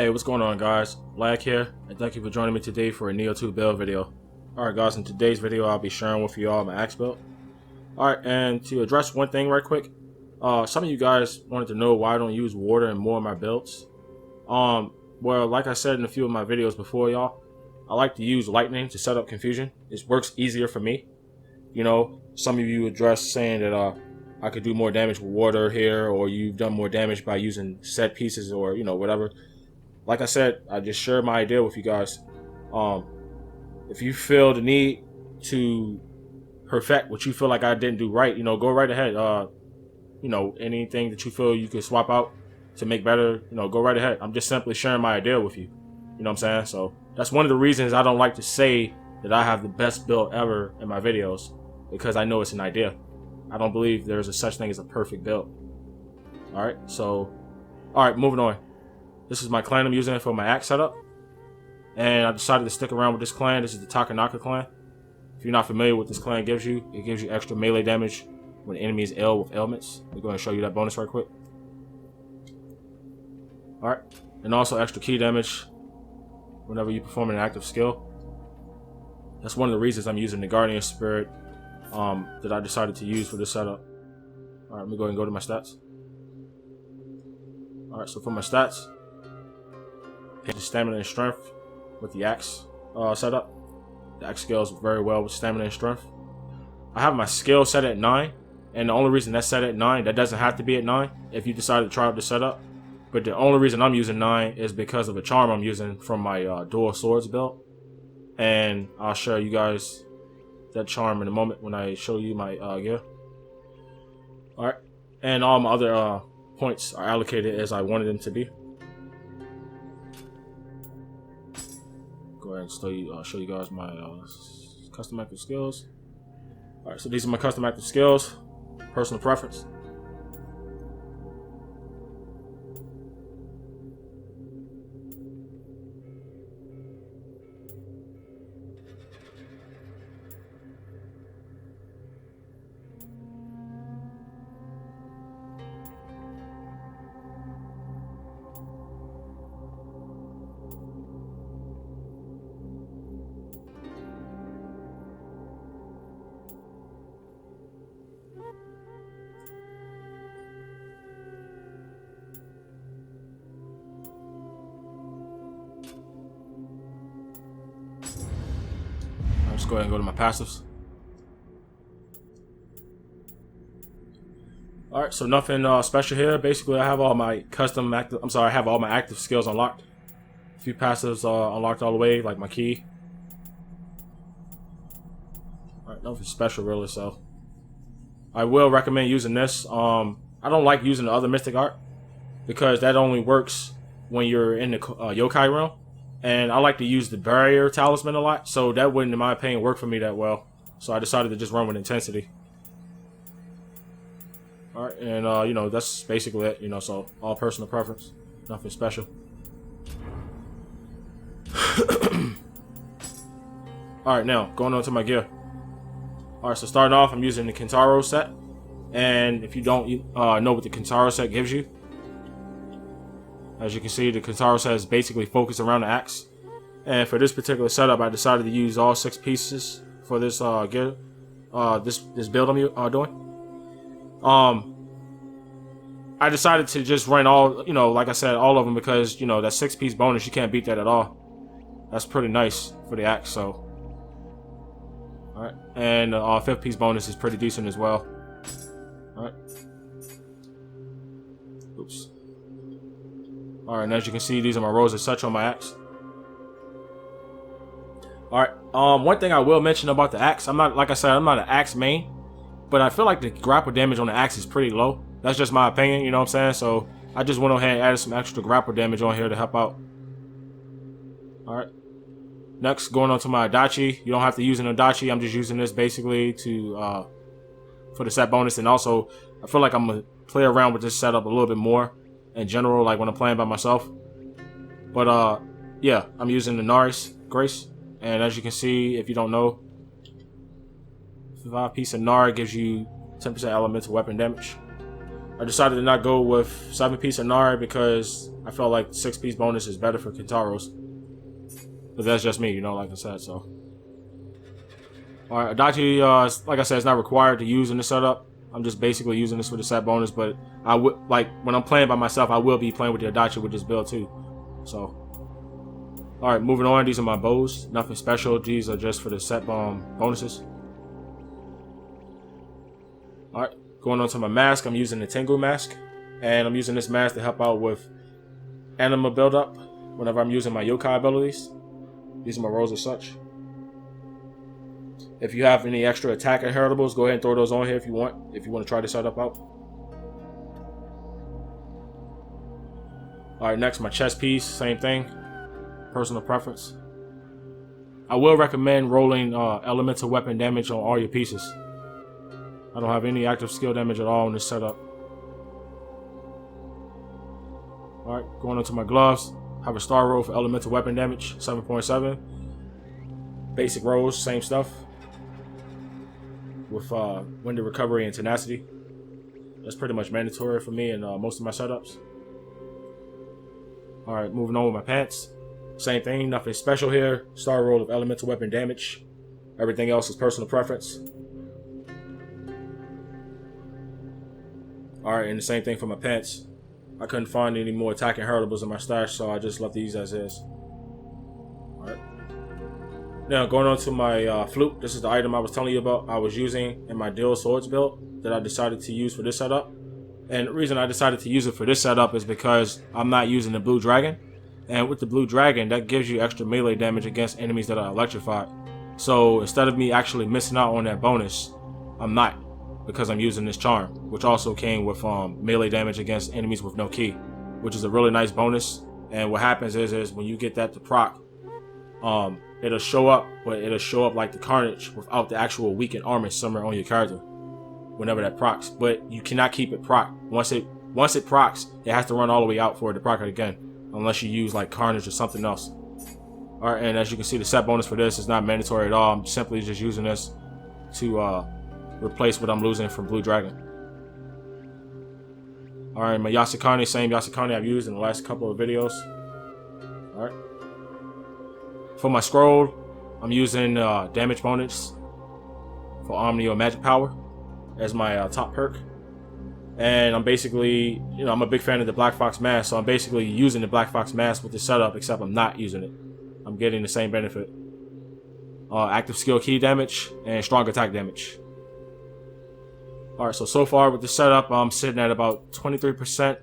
Hey, what's going on, guys? Black here, and thank you for joining me today for a Nioh 2 build video. Alright guys, in today's video I'll be sharing with you all my axe build. Alright, and to address one thing right quick, some of you guys wanted to know why I don't use water in more of my builds. Well, like I said in a few of my videos before, y'all, I like to use lightning to set up confusion. It works easier for me. You know, some of you addressed saying that I could do more damage with water here, or you've done more damage by using set pieces, or you know, whatever. Like I said, I just shared my idea with you guys. If you feel the need to perfect what you feel like I didn't do right, you know, go right ahead. You know, anything that you feel you could swap out to make better, you know, go right ahead. I'm just simply sharing my idea with you. You know what I'm saying? So that's one of the reasons I don't like to say that I have the best build ever in my videos, because I know it's an idea. I don't believe there's a such thing as a perfect build. Alright, so alright, moving on. This is my clan I'm using for my axe setup. And I decided to stick around with this clan. This is the Takanaka clan. If you're not familiar with what this clan gives you, it gives you extra melee damage when the enemy is ill with ailments. We're going to show you that bonus right quick. Alright. And also extra ki damage whenever you perform an active skill. That's one of the reasons I'm using the Guardian Spirit that I decided to use for this setup. Alright, let me go ahead and go to my stats. Alright, so for my stats, hit the stamina and strength with the axe setup. The axe scales very well with stamina and strength. I have my skill set at 9, and the only reason that's set at 9, that doesn't have to be at 9 if you decide to try out the setup. But the only reason I'm using 9 is because of a charm I'm using from my dual swords build. And I'll show you guys that charm in a moment when I show you my gear. Alright, and all my other points are allocated as I wanted them to be. Go ahead and show you guys my custom active skills. Alright, so these are my custom active skills. Personal preference. Let's go ahead and go to my passives. Alright, so nothing special here. Basically, I have all my I have all my active skills unlocked. A few passives unlocked all the way, like my ki. Alright, nothing special really, so I will recommend using this. I don't like using the other mystic art because that only works when you're in the yōkai realm. And I like to use the barrier talisman a lot, so that wouldn't, in my opinion, work for me that well. So I decided to just run with intensity. Alright, and you know, that's basically it, you know, so all personal preference. Nothing special. Alright, now, going on to my gear. Alright, so starting off, I'm using the Kintaro set. And if you don't know what the Kintaro set gives you, as you can see, the Kintaro set is basically focused around the axe. And for this particular setup, I decided to use all 6 pieces for this gear, this build I'm doing. I decided to just run all, you know, like I said, all of them because, you know, that 6-piece bonus, you can't beat that at all. That's pretty nice for the axe, so. Alright, and 5th-piece bonus is pretty decent as well. Alright. Oops. Alright, and as you can see, these are my rows of such on my axe. Alright, one thing I will mention about the axe, like I said, I'm not an axe main, but I feel like the grapple damage on the axe is pretty low. That's just my opinion, you know what I'm saying? So I just went ahead and added some extra grapple damage on here to help out. Alright. Next, going on to my ODACHI. You don't have to use an ODACHI, I'm just using this basically to for the set bonus, and also I feel like I'm gonna play around with this setup a little bit more in general, like when I'm playing by myself. But yeah, I'm using the Nari's Grace, and as you can see, if you don't know, 5-piece of Nari gives you 10% elemental weapon damage. I decided to not go with 7-piece Inari because I felt like 6-piece bonus is better for Kintaros. But that's just me, you know, like I said, so. Alright, Adachi, like I said, it's not required to use in the setup. I'm just basically using this for the set bonus, but I would, like, when I'm playing by myself, I will be playing with the Adachi with this build too. So. Alright, moving on, these are my bows. Nothing special, these are just for the set bonuses. Alright, going on to my mask, I'm using the Tengu mask. And I'm using this mask to help out with anima buildup whenever I'm using my yokai abilities. These are my rolls as such. If you have any extra attack inheritables, go ahead and throw those on here if you want to try this setup out. Alright, next my chest piece, same thing. Personal preference. I will recommend rolling elemental weapon damage on all your pieces. I don't have any active skill damage at all in this setup. Alright, going on to my gloves. I have a star roll for elemental weapon damage, 7.7. Basic rolls, same stuff. With winded recovery and tenacity. That's pretty much mandatory for me in most of my setups. Alright, moving on with my pants. Same thing, nothing special here. Star roll of elemental weapon damage. Everything else is personal preference. Alright, and the same thing for my pants. I couldn't find any more attack inheritables in my stash, so I just left these as is. Alright. Now, going on to my flute. This is the item I was telling you about I was using in my dual swords build that I decided to use for this setup. And the reason I decided to use it for this setup is because I'm not using the blue dragon. And with the blue dragon, that gives you extra melee damage against enemies that are electrified. So instead of me actually missing out on that bonus, I'm not, because I'm using this charm, which also came with melee damage against enemies with no ki, which is a really nice bonus. And what happens is when you get that to proc, it'll show up, but it'll show up like the carnage without the actual weakened armor somewhere on your character whenever that procs. But you cannot keep it proc. Once it procs, it has to run all the way out for it to proc it again, unless you use like carnage or something else. Alright, and as you can see, the set bonus for this is not mandatory at all. I'm simply just using this to replace what I'm losing from blue dragon. Alright, my Yasukani, same Yasukani I've used in the last couple of videos. Alright. For my scroll, I'm using damage bonus for Omni or Magic Power as my top perk. And I'm basically, you know, I'm a big fan of the Black Fox mask, so I'm basically using the Black Fox mask with the setup, except I'm not using it. I'm getting the same benefit. Active skill key damage and strong attack damage. Alright, so far with the setup, I'm sitting at about 23%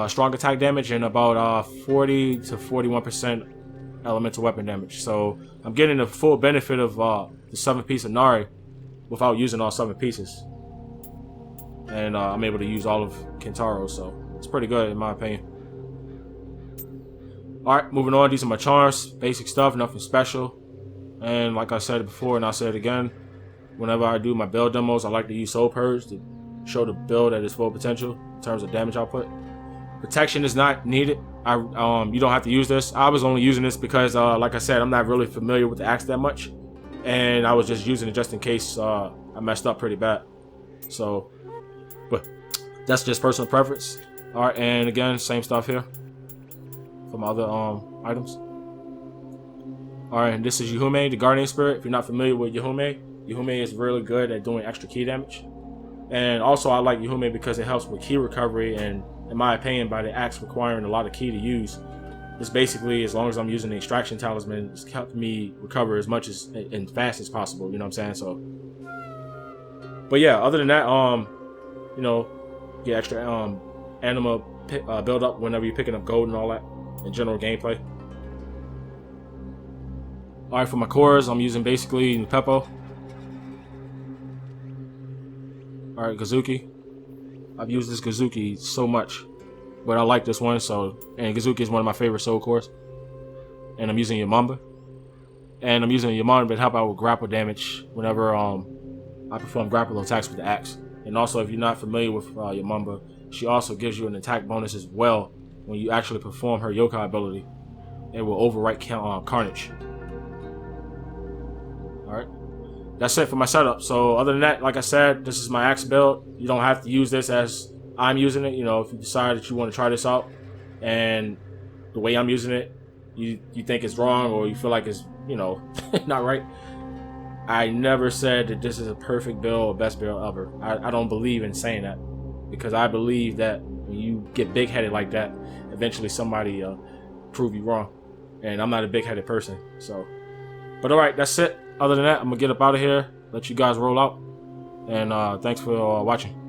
strong attack damage and about 40 to 41% elemental weapon damage. So I'm getting the full benefit of the 7-piece Inari without using all 7 pieces. And I'm able to use all of Kintaro, so it's pretty good in my opinion. Alright, moving on, these are my charms. Basic stuff, nothing special. And like I said before, and I'll say it again, whenever I do my build demos, I like to use Soul Purge to show the build at its full potential in terms of damage output. Protection is not needed. You don't have to use this. I was only using this because, like I said, I'm not really familiar with the axe that much. And I was just using it just in case I messed up pretty bad. So, but that's just personal preference. Alright, and again, same stuff here for my other items. Alright, and this is Yuhume, the Guardian Spirit. If you're not familiar with Yuhume, Yuhume is really good at doing extra ki damage. And also I like Yuhume because it helps with ki recovery, and in my opinion, by the axe requiring a lot of ki to use, it's basically, as long as I'm using the extraction talisman, it's helped me recover as much as and fast as possible, you know what I'm saying? So, but yeah, other than that, you know, get extra anima build up whenever you're picking up gold and all that, and general gameplay. Alright, for my cores, I'm using basically Nupeppo. Alright, Gazuki. I've used this Gazuki so much, but I like this one, so, and Gazuki is one of my favorite soul cores. And I'm using Yamamba. And I'm using Yamamba to help out with grapple damage whenever I perform grapple attacks with the axe. And also, if you're not familiar with Yamamba, she also gives you an attack bonus as well when you actually perform her yokai ability. It will overwrite Carnage. Alright. That's it for my setup. So other than that, like I said, this is my axe build. You don't have to use this as I'm using it, you know, if you decide that you want to try this out and the way I'm using it, you think it's wrong or you feel like it's, you know, not right. I never said that this is a perfect build or best build ever. I don't believe in saying that, because I believe that when you get big-headed like that, eventually somebody prove you wrong. And I'm not a big-headed person, so. But alright, that's it. Other than that, I'm gonna get up out of here, let you guys roll out. And thanks for watching.